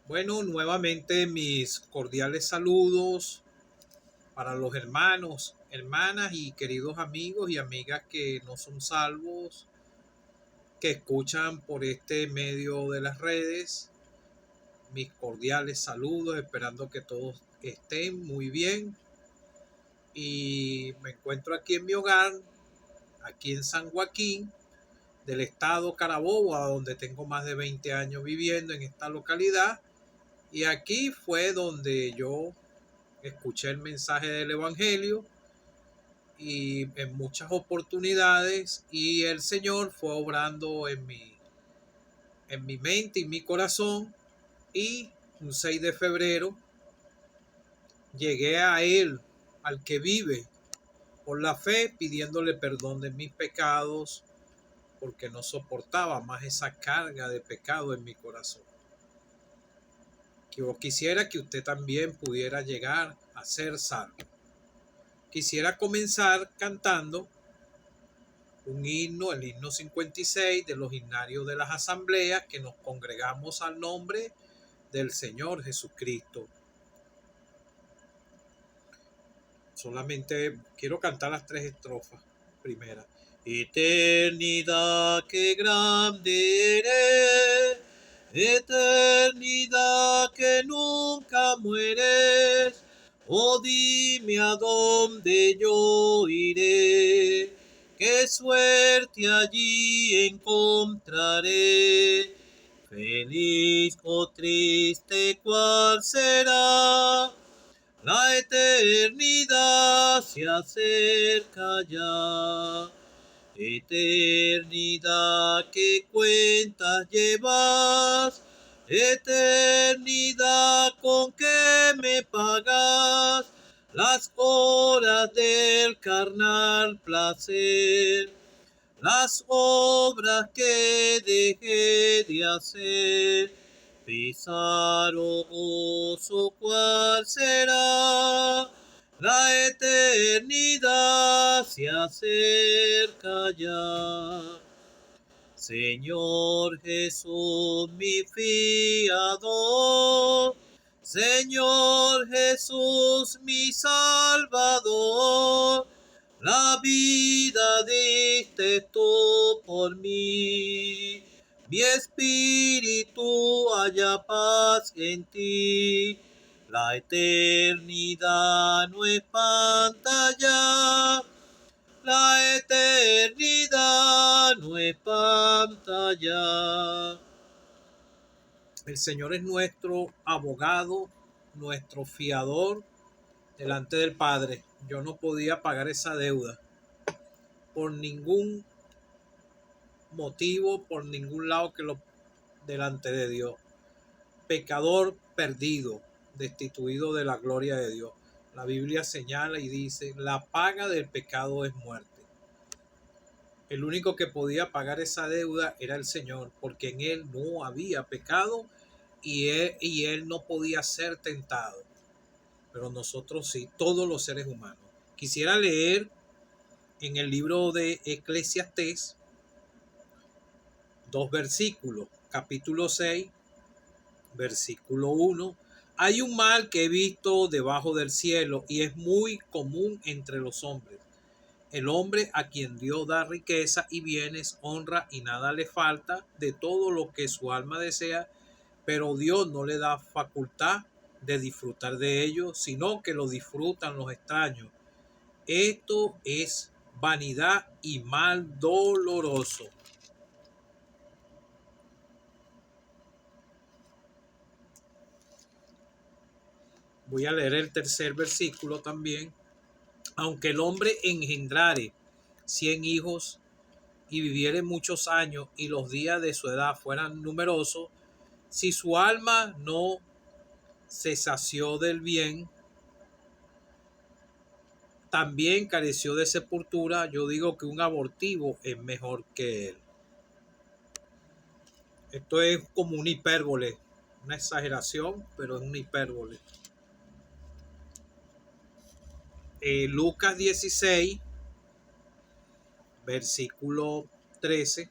Bueno, nuevamente mis cordiales saludos para los hermanos, hermanas y queridos amigos y amigas que no son salvos, que escuchan por este medio de las redes. Mis cordiales saludos, esperando que todos estén muy bien. Y me encuentro aquí en mi hogar, aquí en San Joaquín, del estado Carabobo, donde tengo más de 20 años viviendo en esta localidad. Y aquí fue donde yo escuché el mensaje del Evangelio y en muchas oportunidades y el Señor fue obrando en mi mente y mi corazón y un 6 de febrero llegué a Él, al que vive por la fe, pidiéndole perdón de mis pecados porque no soportaba más esa carga de pecado en mi corazón. Yo quisiera que usted también pudiera llegar a ser salvo. Quisiera comenzar cantando un himno, el himno 56 de los himnarios de las asambleas que nos congregamos al nombre del Señor Jesucristo. Solamente quiero cantar las 3 estrofas. Primera. Eternidad, qué grande eres, eternidad que nunca mueres. Oh, dime a dónde yo iré, qué suerte allí encontraré. Feliz o triste, ¿cuál será? La eternidad se acerca ya. Eternidad, ¿qué cuentas llevas? Eternidad, ¿con qué me pagas las horas del carnal placer? Las obras que dejé de hacer, pesaroso, ¿cuál será? La eternidad se acerca ya. Señor Jesús, mi fiador, Señor Jesús, mi salvador, la vida diste tú por mí, mi espíritu halla paz en ti, la eternidad no espanta ya. La eternidad no espanta ya. El Señor es nuestro abogado, nuestro fiador delante del Padre. Yo no podía pagar esa deuda por ningún motivo, por ningún lado delante de Dios. Pecador perdido, destituido de la gloria de Dios. La Biblia señala y dice, la paga del pecado es muerte. El único que podía pagar esa deuda era el Señor, porque en Él no había pecado y él no podía ser tentado. Pero nosotros sí, todos los seres humanos. Quisiera leer en el libro de Eclesiastés 2 versículos, capítulo 6, versículo 1. Hay un mal que he visto debajo del cielo y es muy común entre los hombres. El hombre a quien Dios da riqueza y bienes, honra y nada le falta de todo lo que su alma desea, pero Dios no le da facultad de disfrutar de ello, sino que lo disfrutan los extraños. Esto es vanidad y mal doloroso. Voy a leer el tercer versículo también. Aunque el hombre engendrare 100 hijos y viviere muchos años y los días de su edad fueran numerosos, si su alma no se sació del bien, también careció de sepultura, yo digo que un abortivo es mejor que él. Esto es como una hipérbole, una exageración, pero es una hipérbole. Lucas 16, versículo 13.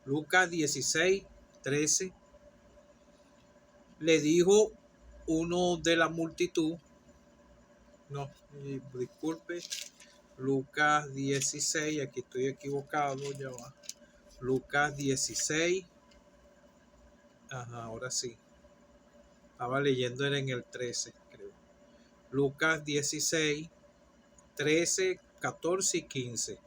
Lucas 16, 13. Le dijo uno de la multitud, no, disculpe, Lucas 16, aquí estoy equivocado, ya va. Lucas 16, ajá, ahora sí. Estaba leyendo era en el 13, creo. Lucas 16, 13, 14 y 15.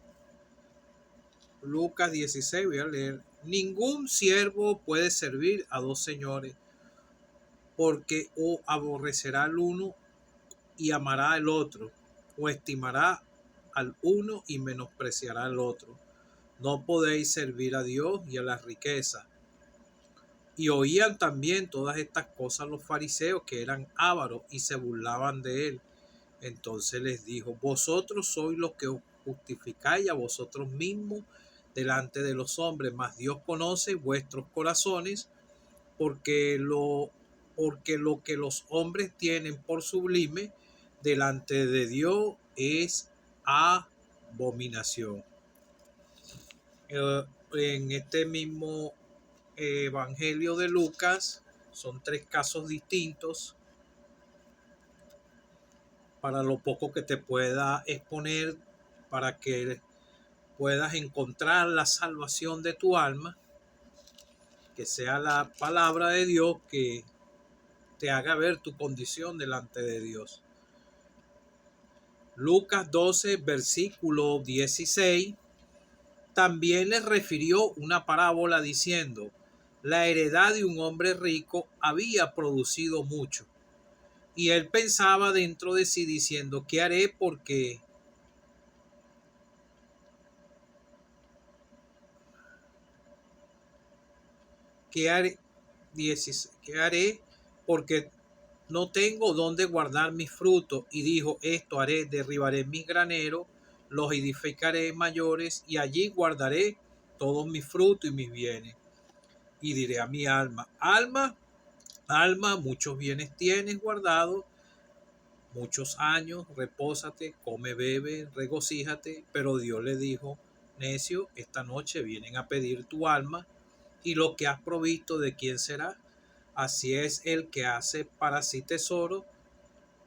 Lucas 16, voy a leer. Ningún siervo puede servir a dos señores, porque o aborrecerá al uno y amará al otro, o estimará al uno y menospreciará al otro. No podéis servir a Dios y a la riqueza. Y oían también todas estas cosas los fariseos, que eran ávaros, y se burlaban de él. Entonces les dijo: vosotros sois los que os justificáis a vosotros mismos delante de los hombres, mas Dios conoce vuestros corazones, porque lo que los hombres tienen por sublime delante de Dios es abominación. En este mismo Evangelio de Lucas son tres casos distintos para lo poco que te pueda exponer, para que puedas encontrar la salvación de tu alma, que sea la palabra de Dios que te haga ver tu condición delante de Dios. Lucas 12, versículo 16, también les refirió una parábola diciendo: la heredad de un hombre rico había producido mucho. Y él pensaba dentro de sí diciendo: ¿qué haré? Porque ¿qué haré? ¿Qué haré? Porque no tengo dónde guardar mis frutos. Y dijo: esto haré, derribaré mis graneros, los edificaré mayores, y allí guardaré todos mis frutos y mis bienes. Y diré a mi alma: alma, alma, muchos bienes tienes guardados, muchos años, repósate, come, bebe, regocíjate. Pero Dios le dijo: necio, esta noche vienen a pedir tu alma, y lo que has provisto, ¿de quién será? Así es el que hace para sí tesoro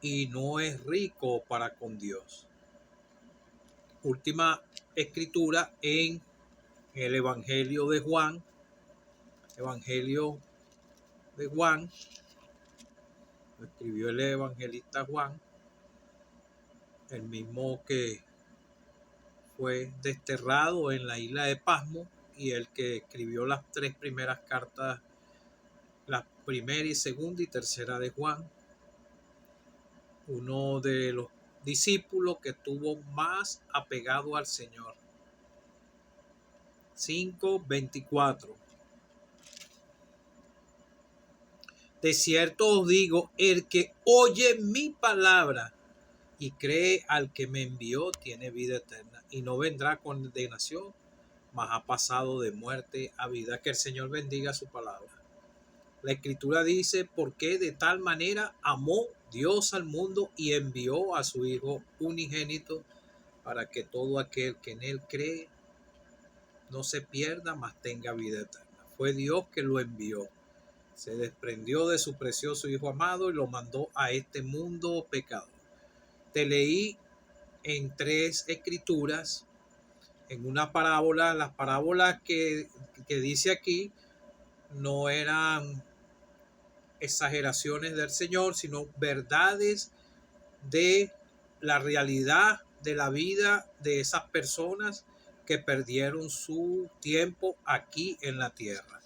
y no es rico para con Dios. Última escritura en el Evangelio de Juan. Evangelio de Juan, lo escribió el evangelista Juan, el mismo que fue desterrado en la isla de Pasmo y el que escribió las tres primeras cartas, la primera y segunda y tercera de Juan, uno de los discípulos que estuvo más apegado al Señor. 5:24. De cierto os digo, el que oye mi palabra y cree al que me envió tiene vida eterna y no vendrá condenación, mas ha pasado de muerte a vida. Que el Señor bendiga su palabra. La escritura dice: porque de tal manera amó Dios al mundo y envió a su Hijo unigénito, para que todo aquel que en él cree no se pierda, mas tenga vida eterna. Fue Dios que lo envió. Se desprendió de su precioso Hijo amado y lo mandó a este mundo pecador. Te leí en tres escrituras, en una parábola. Las parábolas que dice aquí no eran exageraciones del Señor, sino verdades de la realidad de la vida de esas personas que perdieron su tiempo aquí en la tierra.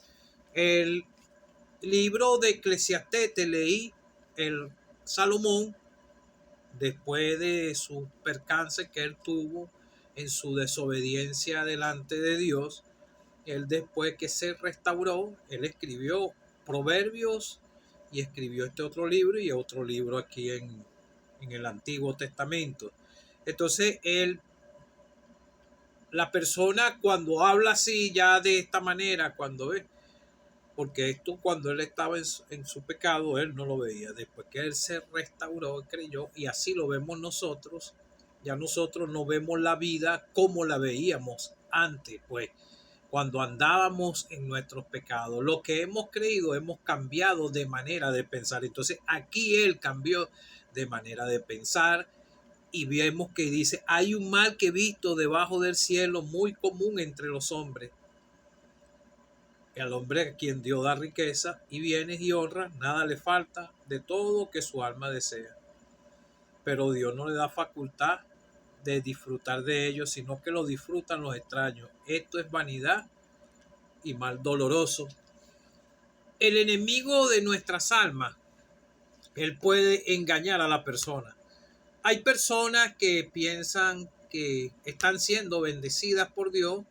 El libro de Eclesiastés, te leí el Salomón, después de sus percances que él tuvo en su desobediencia delante de Dios. Él, después que se restauró, él escribió Proverbios y escribió este otro libro y otro libro aquí en el Antiguo Testamento. Entonces la persona cuando habla así ya de esta manera, cuando ve, porque esto cuando él estaba en su pecado, él no lo veía. Después que él se restauró, creyó, y así lo vemos nosotros. Ya nosotros no vemos la vida como la veíamos antes, pues. cuando andábamos en nuestros pecados. Lo que hemos creído, hemos cambiado de manera de pensar. Entonces aquí él cambió de manera de pensar y vemos que dice, hay un mal que he visto debajo del cielo muy común entre los hombres. Al hombre a quien Dios da riqueza y bienes y honra, nada le falta de todo que su alma desea. Pero Dios no le da facultad de disfrutar de ellos, sino que lo disfrutan los extraños. Esto es vanidad y mal doloroso. El enemigo de nuestras almas, él puede engañar a la persona. Hay personas que piensan que están siendo bendecidas por Dios,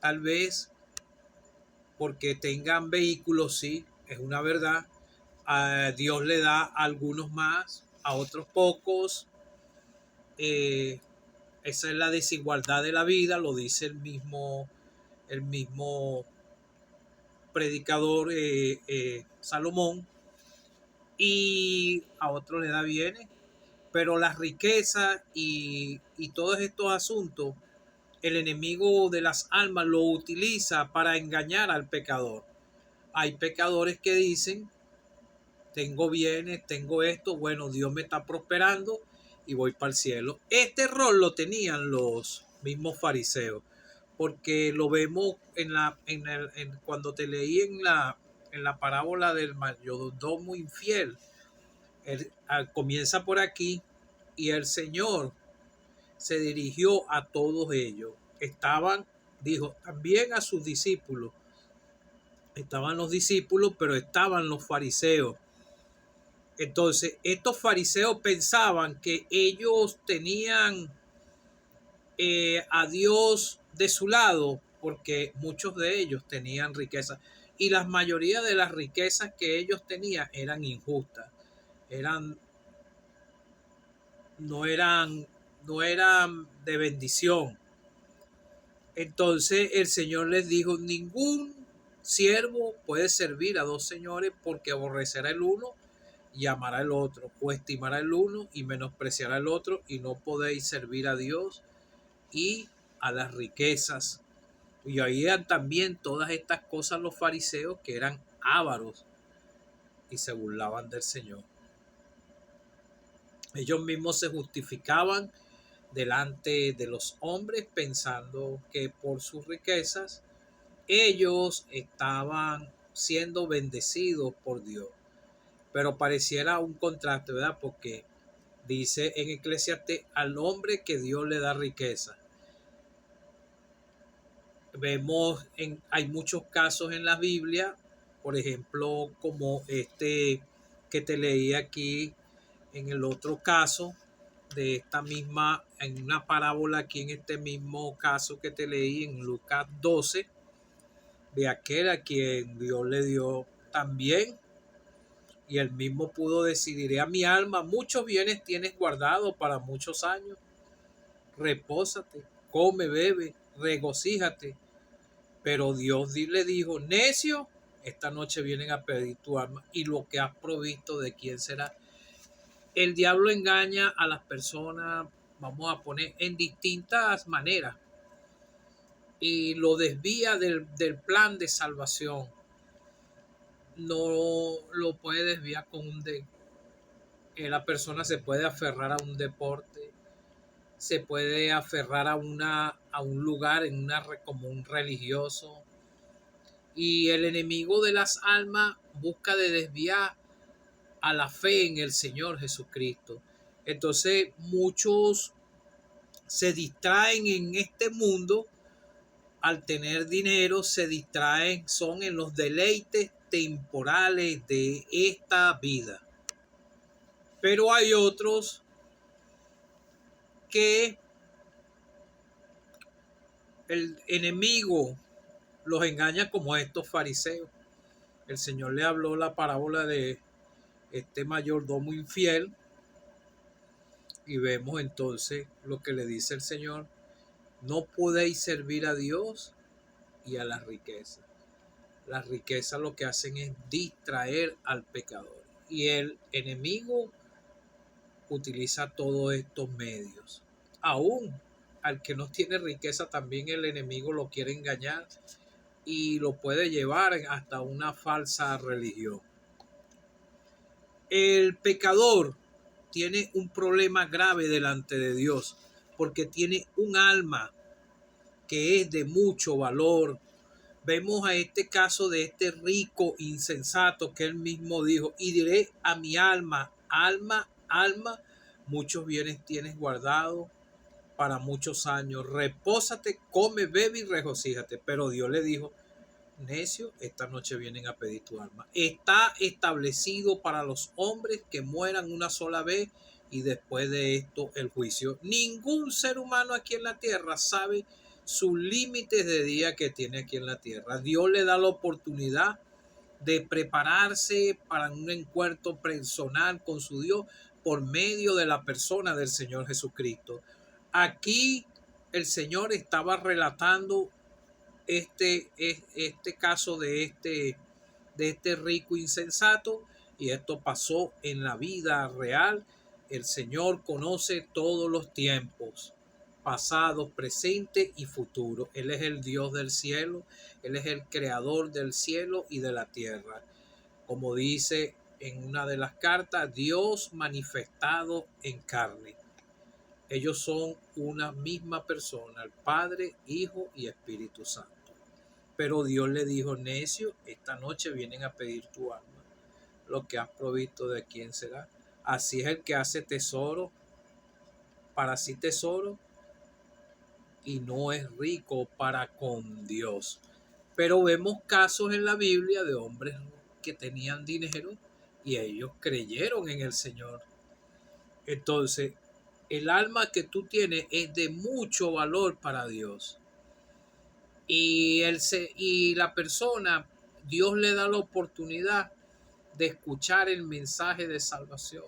tal vez porque tengan vehículos, sí, es una verdad. A Dios le da a algunos más, a otros pocos. Esa es la desigualdad de la vida, lo dice el mismo predicador Salomón. Y a otros le da bienes, pero las riquezas y todos estos asuntos, el enemigo de las almas lo utiliza para engañar al pecador. Hay pecadores que dicen, tengo bienes, tengo esto, bueno, Dios me está prosperando y voy para el cielo. Este rol lo tenían los mismos fariseos, porque lo vemos cuando te leí en la parábola del mayordomo infiel. Comienza por aquí y el Señor se dirigió a todos ellos. Dijo también a sus discípulos. Estaban los discípulos, pero estaban los fariseos. Entonces, estos fariseos pensaban que ellos tenían a Dios de su lado, porque muchos de ellos tenían riquezas. Y la mayoría de las riquezas que ellos tenían eran injustas. No eran de bendición. Entonces el Señor les dijo, ningún siervo puede servir a dos señores, porque aborrecerá el uno y amará el otro, o estimará el uno y menospreciará el otro, y no podéis servir a Dios y a las riquezas. Y oían también todas estas cosas los fariseos, que eran ávaros y se burlaban del Señor. Ellos mismos se justificaban delante de los hombres pensando que por sus riquezas ellos estaban siendo bendecidos por Dios. Pero pareciera un contraste, ¿verdad? Porque dice en Eclesiastés, al hombre que Dios le da riqueza. Hay muchos casos en la Biblia, por ejemplo, como este que te leí aquí en el otro caso, de esta misma, en una parábola aquí en este mismo caso que te leí en Lucas 12, de aquel a quien Dios le dio también, y él mismo pudo decir, diré a mi alma, muchos bienes tienes guardados para muchos años, repósate, come, bebe, regocíjate. Pero Dios le dijo, necio, esta noche vienen a pedir tu alma, y lo que has provisto, ¿de quién será? El diablo engaña a las personas, vamos a poner, en distintas maneras, y lo desvía del plan de salvación. No lo puede desviar la persona se puede aferrar a un deporte, se puede aferrar a un lugar como un religioso, y el enemigo de las almas busca de desviar a la fe en el Señor Jesucristo. Entonces muchos se distraen en este mundo al tener dinero, se distraen, son en los deleites temporales de esta vida. Pero hay otros que el enemigo los engaña, como estos fariseos. El Señor le habló la parábola de este mayordomo infiel, y vemos entonces lo que le dice el Señor: no podéis servir a Dios y a las riquezas. Las riquezas lo que hacen es distraer al pecador, y el enemigo utiliza todos estos medios. Aún al que no tiene riqueza también el enemigo lo quiere engañar y lo puede llevar hasta una falsa religión. El pecador tiene un problema grave delante de Dios porque tiene un alma que es de mucho valor. Vemos a este caso de este rico insensato que él mismo dijo, y diré a mi alma, alma, alma, muchos bienes tienes guardado para muchos años, repósate, come, bebe y regocíjate. Pero Dios le dijo, necio, esta noche vienen a pedir tu alma. Está establecido para los hombres que mueran una sola vez y después de esto el juicio. Ningún ser humano aquí en la tierra sabe sus límites de día que tiene aquí en la tierra. Dios le da la oportunidad de prepararse para un encuentro personal con su Dios por medio de la persona del Señor Jesucristo. Aquí el Señor estaba relatando este caso de este rico insensato, y esto pasó en la vida real. El Señor conoce todos los tiempos, pasado, presente y futuro. Él es el Dios del cielo, Él es el creador del cielo y de la tierra. Como dice en una de las cartas, Dios manifestado en carne. Ellos son una misma persona, el Padre, Hijo y Espíritu Santo. Pero Dios le dijo, necio, esta noche vienen a pedir tu alma. Lo que has provisto, ¿de quién será? Así es el que hace tesoro para sí tesoro y no es rico para con Dios. Pero vemos casos en la Biblia de hombres que tenían dinero y ellos creyeron en el Señor. Entonces, el alma que tú tienes es de mucho valor para Dios. Y la persona, Dios le da la oportunidad de escuchar el mensaje de salvación,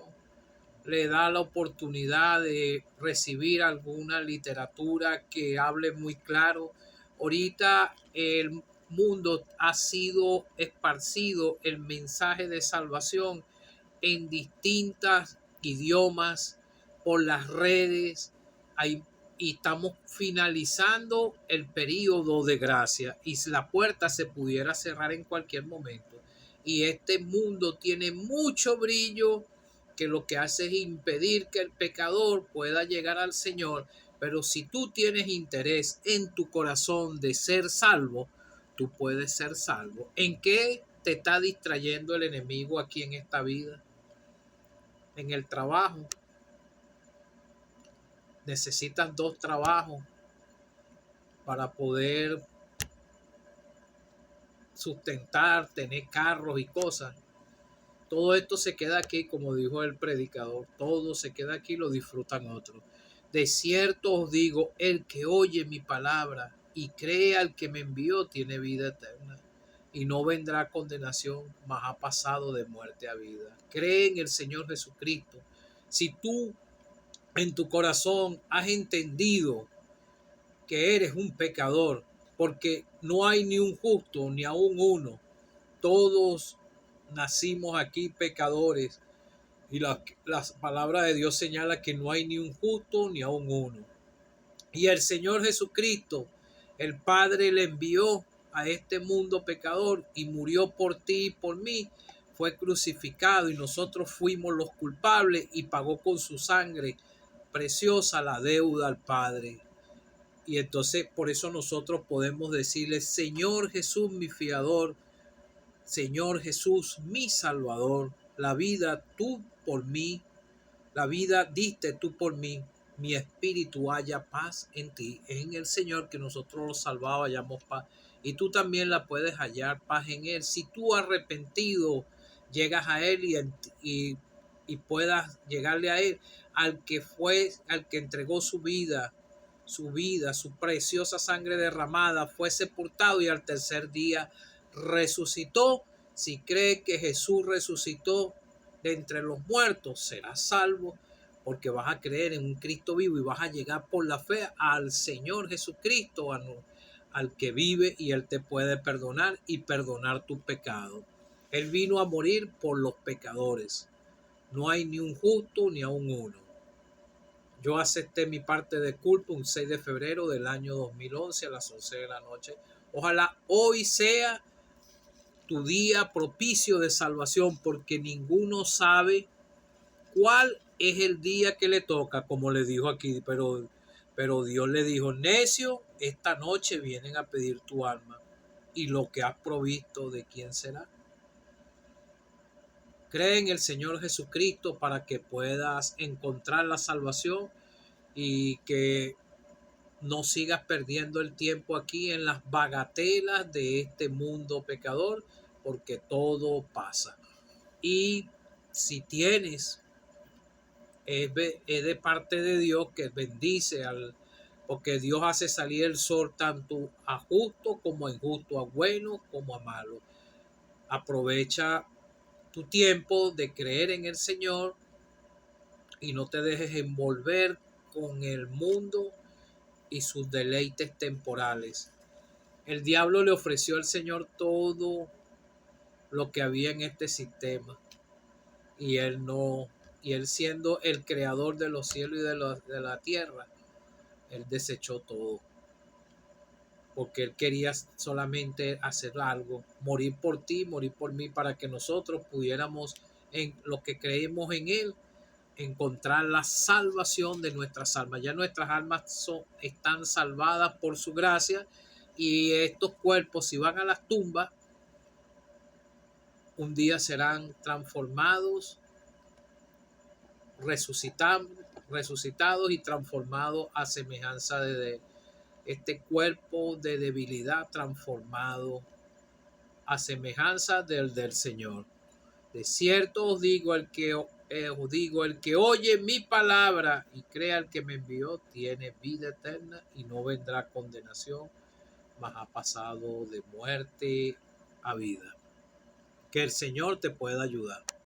le da la oportunidad de recibir alguna literatura que hable muy claro. Ahorita el mundo ha sido esparcido el mensaje de salvación en distintos idiomas, por las redes. Y estamos finalizando el periodo de gracia y la puerta se pudiera cerrar en cualquier momento. Y este mundo tiene mucho brillo que lo que hace es impedir que el pecador pueda llegar al Señor. Pero si tú tienes interés en tu corazón de ser salvo, tú puedes ser salvo. ¿En qué te está distrayendo el enemigo aquí en esta vida? En el trabajo. Necesitas 2 trabajos para poder sustentar, tener carros y cosas. Todo esto se queda aquí, como dijo el predicador, todo se queda aquí y lo disfrutan otros. De cierto os digo, el que oye mi palabra y cree al que me envió tiene vida eterna y no vendrá condenación, mas ha pasado de muerte a vida. Cree en el Señor Jesucristo. Si tú en tu corazón has entendido que eres un pecador, porque no hay ni un justo, ni aún uno. Todos nacimos aquí pecadores y la palabra de Dios señala que no hay ni un justo, ni aún uno. Y el Señor Jesucristo, el Padre le envió a este mundo pecador y murió por ti y por mí. Fue crucificado y nosotros fuimos los culpables y pagó con su sangre preciosa la deuda al Padre. Y entonces por eso nosotros podemos decirle, Señor Jesús, mi fiador, Señor Jesús, mi salvador, la vida tú por mí, la vida diste tú por mí, mi espíritu haya paz en ti. Es en el Señor que nosotros los salvados hallamos paz. Y tú también la puedes hallar paz en Él. Si tú arrepentido llegas a Él y puedas llegarle a Él, al que entregó su vida, su preciosa sangre derramada, fue sepultado y al tercer día resucitó. Si cree que Jesús resucitó de entre los muertos, serás salvo, porque vas a creer en un Cristo vivo y vas a llegar por la fe al Señor Jesucristo, al que vive, y Él te puede perdonar y perdonar tu pecado. Él vino a morir por los pecadores. No hay ni un justo ni aun uno. Yo acepté mi parte de culpa un 6 de febrero del año 2011 a las 11 de la noche. Ojalá hoy sea tu día propicio de salvación, porque ninguno sabe cuál es el día que le toca, como le dijo aquí, pero Dios le dijo, necio, esta noche vienen a pedir tu alma, y lo que has provisto, ¿de quién será? Cree en el Señor Jesucristo para que puedas encontrar la salvación y que no sigas perdiendo el tiempo aquí en las bagatelas de este mundo pecador, porque todo pasa. Y si tienes, es de parte de Dios, que bendice porque Dios hace salir el sol tanto a justo como a injusto, a bueno como a malo. Aprovecha tu tiempo de creer en el Señor y no te dejes envolver con el mundo y sus deleites temporales. El diablo le ofreció al Señor todo lo que había en este sistema, y él no, y él, siendo el creador de los cielos y de la tierra, él desechó todo, porque él quería solamente hacer algo, morir por ti, morir por mí, para que nosotros pudiéramos, en lo que creemos en él, encontrar la salvación de nuestras almas. Ya nuestras almas están salvadas por su gracia, y estos cuerpos, si van a las tumbas, un día serán transformados, resucitados y transformados a semejanza de este cuerpo de debilidad, transformado a semejanza del Señor. De cierto os digo, el que oye mi palabra y crea al que me envió, tiene vida eterna y no vendrá condenación, mas ha pasado de muerte a vida. Que el Señor te pueda ayudar.